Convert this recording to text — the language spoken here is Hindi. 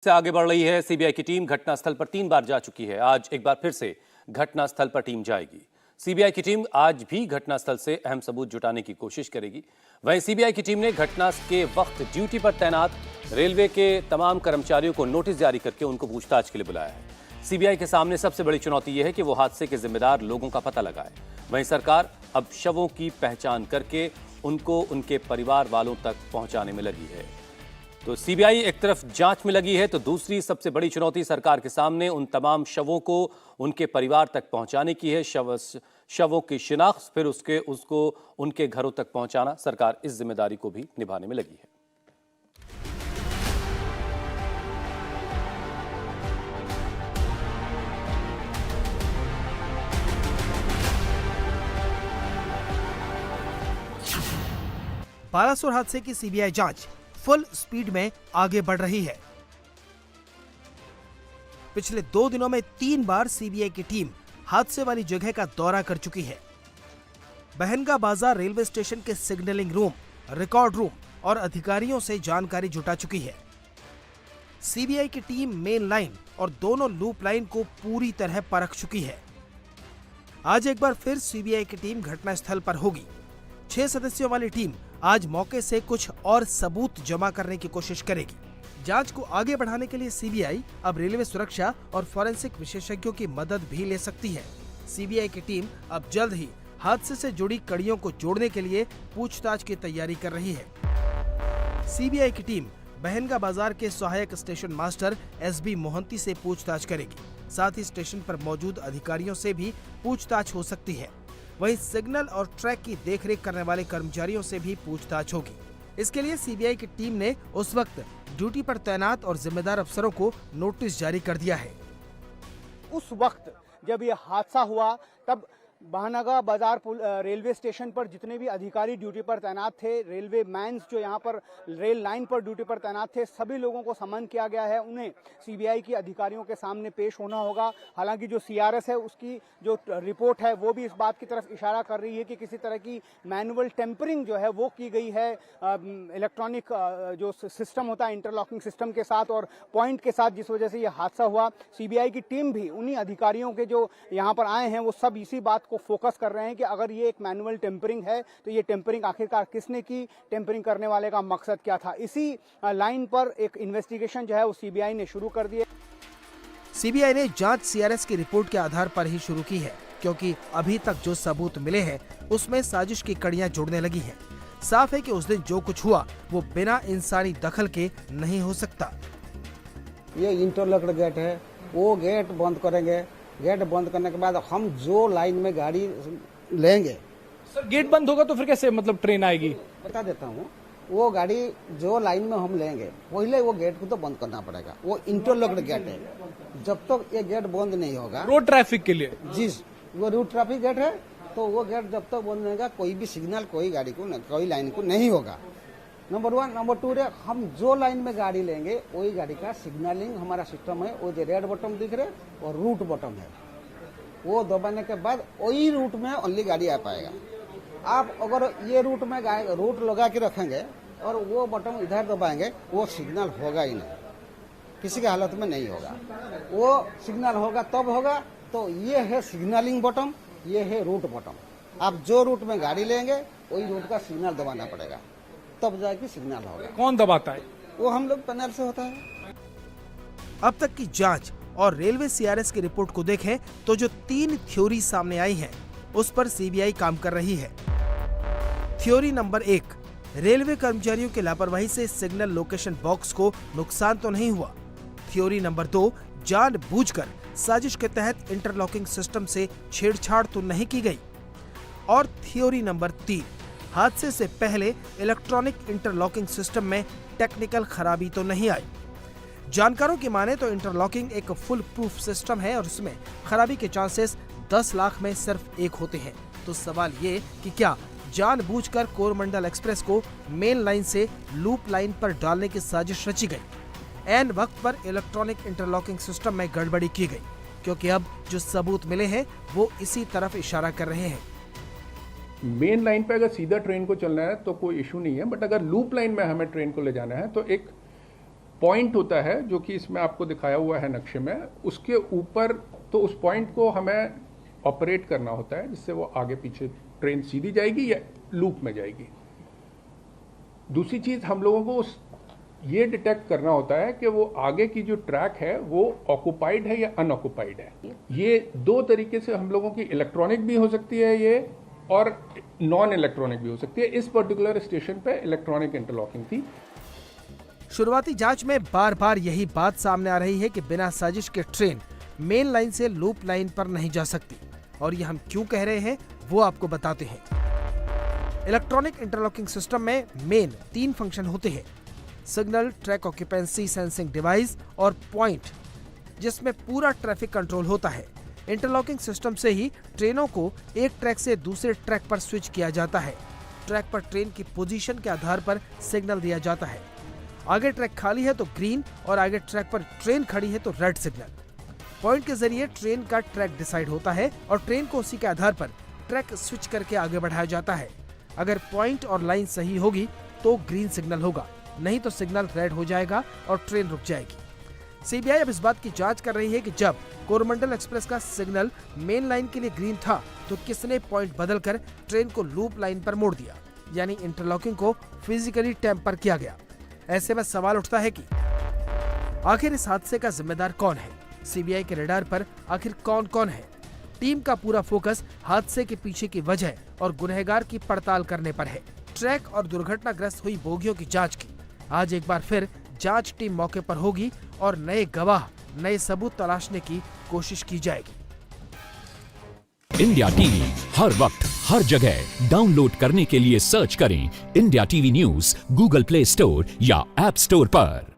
से आगे बढ़ रही है। सीबीआई की टीम घटनास्थल पर 3 बार जा चुकी है। आज एक बार फिर से घटनास्थल पर टीम जाएगी। सीबीआई की टीम आज भी घटनास्थल से अहम सबूत जुटाने की कोशिश करेगी। वहीं सीबीआई की टीम ने घटना के वक्त ड्यूटी पर तैनात रेलवे के तमाम कर्मचारियों को नोटिस जारी करके उनको पूछताछ के लिए बुलाया है। सीबीआई के सामने सबसे बड़ी चुनौती यह है कि वो हादसे के जिम्मेदार लोगों का पता लगाए। वहीं सरकार अब शवों की पहचान करके उनको उनके परिवार वालों तक पहुंचाने में लगी है। तो सीबीआई एक तरफ जांच में लगी है, तो दूसरी सबसे बड़ी चुनौती सरकार के सामने उन तमाम शवों को उनके परिवार तक पहुंचाने की है। शवों की शिनाख्त, फिर उसको उनके घरों तक पहुंचाना, सरकार इस जिम्मेदारी को भी निभाने में लगी है। बालासोर हादसे की सीबीआई जांच फुल स्पीड में आगे बढ़ रही है। पिछले 2 दिनों में 3 बार सीबीआई की टीम हादसे वाली जगह का दौरा कर चुकी है। बहनगा बाजार रेलवे स्टेशन के सिग्नलिंग रूम, रिकॉर्ड रूम और अधिकारियों से जानकारी जुटा चुकी है। सीबीआई की टीम मेन लाइन और दोनों लूप लाइन को पूरी तरह परख चुकी है। आज एक बार फिर सीबीआई की टीम घटनास्थल पर होगी। 6 सदस्यों वाली टीम आज मौके से कुछ और सबूत जमा करने की कोशिश करेगी। जांच को आगे बढ़ाने के लिए सीबीआई अब रेलवे सुरक्षा और फॉरेंसिक विशेषज्ञों की मदद भी ले सकती है। सीबीआई की टीम अब जल्द ही हादसे से जुड़ी कड़ियों को जोड़ने के लिए पूछताछ की तैयारी कर रही है। सीबीआई की टीम बहनगा बाजार के सहायक स्टेशन मास्टर एसबी मोहंती से पूछताछ करेगी। साथ ही स्टेशन पर मौजूद अधिकारियों से भी पूछताछ हो सकती है। वहीं सिग्नल और ट्रैक की देखरेख करने वाले कर्मचारियों से भी पूछताछ होगी। इसके लिए सीबीआई की टीम ने उस वक्त ड्यूटी पर तैनात और जिम्मेदार अफसरों को नोटिस जारी कर दिया है। उस वक्त जब यह हादसा हुआ तब बहनगा बाजार रेलवे स्टेशन पर जितने भी अधिकारी ड्यूटी पर तैनात थे, रेलवे मैन्स जो यहाँ पर रेल लाइन पर ड्यूटी पर तैनात थे, सभी लोगों को समन किया गया है। उन्हें सीबीआई की अधिकारियों के सामने पेश होना होगा। हालांकि जो सीआरएस है उसकी जो रिपोर्ट है वो भी इस बात की तरफ इशारा कर रही है कि किसी तरह की मैनुअल टेम्परिंग जो है वो की गई है इलेक्ट्रॉनिक जो सिस्टम होता है इंटरलॉकिंग सिस्टम के साथ और पॉइंट के साथ, जिस वजह से ये हादसा हुआ। सीबीआई की टीम भी उन्हीं अधिकारियों के जो यहाँ पर आए हैं वो सब इसी बात को फोकस कर रहे हैं कि अगर ये एक मैनुअल टेम्परिंग है तो ये टेम्परिंग आखिरकार किसने की, टेम्परिंग करने वाले का मकसद क्या था। इसी लाइन पर एक इन्वेस्टिगेशन जो है वो सीबीआई ने शुरू कर दी है। सीबीआई ने जांच सीआरएस की रिपोर्ट के आधार पर ही शुरू की है, क्योंकि अभी तक जो सबूत मिले हैं उसमें साजिश की कड़ियां जुड़ने लगी हैं। साफ है कि उस दिन जो कुछ हुआ वो बिना इंसानी दखल के नहीं हो सकता। ये इंटरलॉक्ड गेट है, वो गेट बंद करेंगे। गेट बंद करने के बाद हम जो लाइन में गाड़ी लेंगे। सर गेट बंद होगा तो फिर कैसे मतलब ट्रेन आएगी? बता देता हूँ, वो गाड़ी जो लाइन में हम लेंगे पहले वो गेट को तो बंद करना पड़ेगा। वो इंटरलॉक्ड गेट है, जब तक ये गेट बंद नहीं होगा रोड ट्रैफिक के लिए। जी, वो रोड ट्रैफिक गेट है, तो वो गेट जब तक बंद नहीं होगा कोई भी सिग्नल कोई गाड़ी को कोई लाइन को नहीं होगा। नंबर 1। नंबर 2 रे हम जो लाइन में गाड़ी लेंगे वही गाड़ी का सिग्नलिंग हमारा सिस्टम है। वो जो रेड बटन दिख रहे और रूट बटन है, वो दबाने के बाद वही रूट में ओनली गाड़ी आ पाएगा। आप अगर ये रूट में रूट लगा के रखेंगे और वो बटन इधर दबाएंगे, वो सिग्नल होगा ही नहीं, किसी के हालत में नहीं होगा। वो सिग्नल होगा तब होगा। तो ये है सिग्नलिंग बटन, ये है रूट बटन। आप जो रूट में गाड़ी लेंगे वही रूट का सिग्नल दबाना पड़ेगा, तब जाके सिग्नल होगा। कौन दबाता है? वो हम लोग पैनल से होता है। अब तक की जांच और रेलवे सीआरएस की रिपोर्ट को देखें तो जो 3 थ्योरी सामने आई हैं, उस पर सीबीआई काम कर रही है। थ्योरी नंबर 1, रेलवे कर्मचारियों की लापरवाही से सिग्नल लोकेशन बॉक्स को नुकसान तो नहीं हुआ। थ्योरी नंबर 2, जानबूझकर साजिश के तहत इंटरलॉकिंग सिस्टम से छेड़छाड़ तो नहीं की गई। और थ्योरी नंबर 3, हादसे से पहले इलेक्ट्रॉनिक इंटरलॉकिंग सिस्टम में टेक्निकल खराबी तो नहीं आई। जानकारों की माने तो इंटरलॉकिंग एक फुल प्रूफ सिस्टम है और उसमें खराबी के चांसेस 10 लाख में सिर्फ 1 होते हैं। तो सवाल ये कि क्या जानबूझकर कोरमंडल एक्सप्रेस को मेन लाइन से लूप लाइन पर डालने की साजिश रची गई? ऐन वक्त पर इलेक्ट्रॉनिक इंटरलॉकिंग सिस्टम में गड़बड़ी की गई, क्योंकि अब जो सबूत मिले हैं वो इसी तरफ इशारा कर रहे हैं। मेन लाइन पे अगर सीधा ट्रेन को चलना है तो कोई इशू नहीं है, बट अगर लूप लाइन में हमें ट्रेन को ले जाना है तो एक पॉइंट होता है जो कि इसमें आपको दिखाया हुआ है नक्शे में, उसके ऊपर तो उस पॉइंट को हमें ऑपरेट करना होता है जिससे वो आगे पीछे ट्रेन सीधी जाएगी या लूप में जाएगी। दूसरी चीज हम लोगों को ये डिटेक्ट करना होता है कि वो आगे की जो ट्रैक है वो ऑक्युपाइड है या अनऑक्युपाइड है। ये दो तरीके से हम लोगों की इलेक्ट्रॉनिक भी हो सकती है ये, और नॉन इलेक्ट्रॉनिक भी हो सकती है। इस पर्टिकुलर स्टेशन पे इलेक्ट्रॉनिक इंटरलॉकिंग थी। शुरुआती जांच में बार बार यही बात सामने आ रही है कि बिना साजिश के ट्रेन मेन लाइन से लूप लाइन पर नहीं जा सकती, और ये हम क्यों कह रहे हैं वो आपको बताते हैं। इलेक्ट्रॉनिक इंटरलॉकिंग सिस्टम में मेन 3 फंक्शन होते हैं: signal, track occupancy sensing device और पॉइंट, जिसमें पूरा ट्रैफिक कंट्रोल होता है। इंटरलॉकिंग सिस्टम से ही ट्रेनों को एक ट्रैक से दूसरे ट्रैक पर स्विच किया जाता है। ट्रैक पर ट्रेन की पोजीशन के आधार पर सिग्नल दिया जाता है। आगे ट्रैक खाली है तो ग्रीन, और आगे ट्रैक पर ट्रेन खड़ी है तो रेड सिग्नल। पॉइंट के जरिए ट्रेन का ट्रैक डिसाइड होता है और ट्रेन को उसी के आधार पर ट्रैक स्विच करके आगे बढ़ाया जाता है। अगर पॉइंट और लाइन सही होगी तो ग्रीन सिग्नल होगा, नहीं तो सिग्नल रेड हो जाएगा और ट्रेन रुक जाएगी। सीबीआई अब इस बात की जांच कर रही है कि जब कोरोमंडल एक्सप्रेस का सिग्नल मेन लाइन के लिए ग्रीन था तो किसने पॉइंट बदलकर ट्रेन को लूप लाइन पर मोड़ दिया, यानी इंटरलॉकिंग को फिजिकली टेम्पर किया गया। ऐसे में सवाल उठता है कि आखिर इस हादसे का जिम्मेदार कौन है? सीबीआई के रडार पर आखिर कौन कौन है? टीम का पूरा फोकस हादसे के पीछे की वजह और गुनहगार की पड़ताल करने पर है। ट्रैक और दुर्घटनाग्रस्त हुई बोगियों की जांच की आज एक बार फिर जांच टीम मौके पर होगी और नए गवाह, नए सबूत तलाशने की कोशिश की जाएगी। इंडिया टीवी हर वक्त हर जगह डाउनलोड करने के लिए सर्च करें India TV news Google play store या ऐप स्टोर पर।